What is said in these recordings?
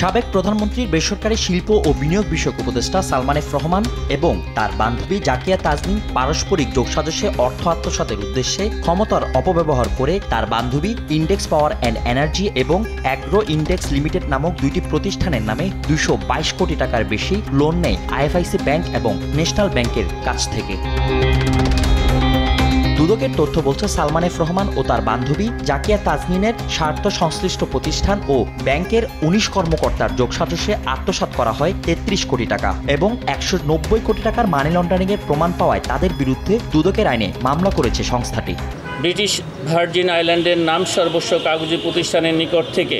সাবেক প্রধানমন্ত্রীর বেসরকারি শিল্প ও বিনিয়োগ বিষয়ক উপদেষ্টা সালমান এফ রহমান এবং তার বান্ধবী জাকিয়া তাজনীন পারস্পরিক যোগসাজশে অর্থ আত্মসাতের উদ্দেশ্যে ক্ষমতার অপব্যবহার করে তার বান্ধবী ইন্ডেক্স পাওয়ার অ্যান্ড এনার্জি এবং অ্যাগ্রো ইন্ডেক্স লিমিটেড নামক দুইটি প্রতিষ্ঠানের নামে 222 কোটি টাকার বেশি লোন নেয় আইএফআইসি ব্যাংক এবং ন্যাশনাল ব্যাংকের কাছ থেকে। দুদকের তথ্য বলছে সালমান এফ রহমান ও তার বান্ধবী জাকিয়া তাজনীনের স্বার্থ সংশ্লিষ্ট প্রতিষ্ঠান ও ব্যাংকের 19 কর্মকর্তার যোগসাজশে আত্মসাৎ করা হয় 33 কোটি টাকা এবং 190 কোটি টাকার মানি লন্ডারিংয়ের প্রমাণ পাওয়ায় তাদের বিরুদ্ধে দুদকের আইনে মামলা করেছে সংস্থাটি। ব্রিটিশ ভার্জিন আইল্যান্ডের নাম সর্বস্ব কাগজি প্রতিষ্ঠানের নিকট থেকে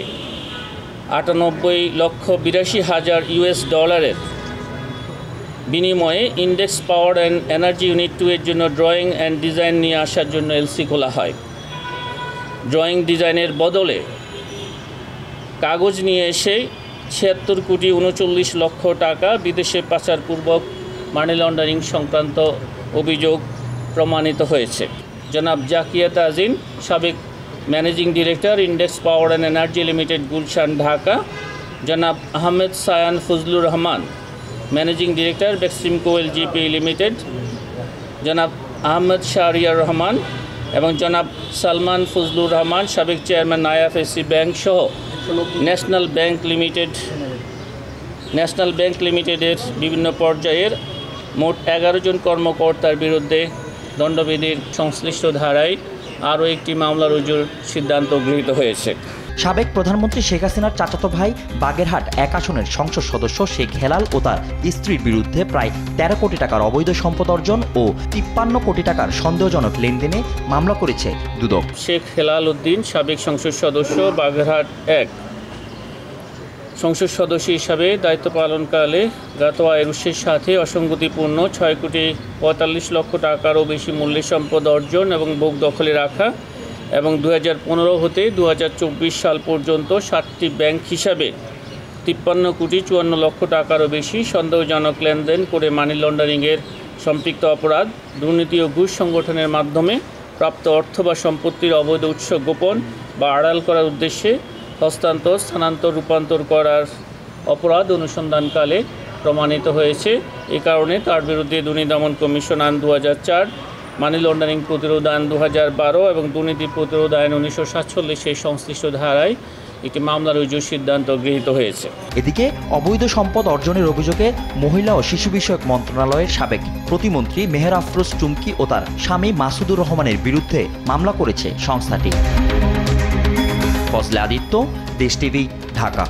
98,82,000 US ডলারের বিনিময়ে index Power and energy unit 2 এর জন্য ড্রয়িং অ্যান্ড ডিজাইন নিয়ে আসার জন্য এলসি খোলা হয়। ড্রয়িং ডিজাইনের বদলে কাগজ নিয়ে এসে 76,39 কোটি টাকা বিদেশে পাচারপূর্বক মানি লন্ডারিং সংক্রান্ত অভিযোগ প্রমাণিত হয়েছে। জনাব জাকিয়া তাজনীন, সাবেক managing director, Index Power and Energy Limited, Gulshan, Dhaka; জনাব Ahmed Sayan Fazlur Rahman, managing director, Beximco LGP Limited; জনাব আহমেদ শাহরিয়ার রহমান এবং জনাব সালমান ফজলুর রহমান, সাবেক চেয়ারম্যান আইএফআইসি ব্যাংক সহ ন্যাশনাল ব্যাংক লিমিটেডের বিভিন্ন পর্যায়ের মোট 11 জন কর্মকর্তার বিরুদ্ধে দণ্ডবিধির সংশ্লিষ্ট ধারায় আরও একটি মামলা রুজুর সিদ্ধান্ত গৃহীত হয়েছে। সাবেক প্রধানমন্ত্রী শেখ হাসিনার চাচাতো ভাই বাগেরহাট 1 আসনের সংসদ সদস্য শেখ হেলাল ও তার স্ত্রীর বিরুদ্ধে প্রায় 13 কোটি টাকার অবৈধ সম্পদ অর্জন ও 53 কোটি টাকার সন্দেহজনক লেনদেনে মামলা করেছে দুদক। শেখ হেলাল উদ্দিন, সাবেক সংসদ সদস্য, বাগেরহাট 1, সংসদ সদস্য হিসাবে দায়িত্ব পালনকালে জ্ঞাত আয়ের উৎসের সাথে অসঙ্গতিপূর্ণ 6,45,00,000 টাকারও বেশি মূল্যের সম্পদ অর্জন এবং ভোগ দখলে রাখা এবং 2015 হতে 2024 সাল পর্যন্ত 7টি ব্যাংক হিসাবে 53,54,00,000 টাকারও বেশি সন্দেহজনক লেনদেন করে মানি লন্ডারিংয়ের সম্পৃক্ত অপরাধ, দুর্নীতি ও ঘুষ সংগঠনের মাধ্যমে প্রাপ্ত অর্থ বা সম্পত্তির অবৈধ উৎস গোপন বা আড়াল করার উদ্দেশ্যে হস্তান্তর, স্থানান্তর, রূপান্তর করার অপরাধ অনুসন্ধানকালে প্রমাণিত হয়েছে। এ কারণে তার বিরুদ্ধে দুর্নীতি দমন কমিশন আইন 2004, মানি লন্ডারিং প্রতিরোধ আইন 2012 এবং দুর্নীতি প্রতিরোধ আইন 1947 এই সংশ্লিষ্ট ধারায় একটি মামলা রুজুর সিদ্ধান্ত গৃহীত হয়েছে। এদিকে অবৈধ সম্পদ অর্জনের অভিযোগে মহিলা ও শিশু বিষয়ক মন্ত্রণালয়ের সাবেক প্রতিমন্ত্রী মেহের আফরোজ চুমকি ও তার স্বামী মাসুদুর রহমানের বিরুদ্ধে মামলা করেছে সংস্থাটি। ফজলে আদিত্য, দেশ টিভি, ঢাকা।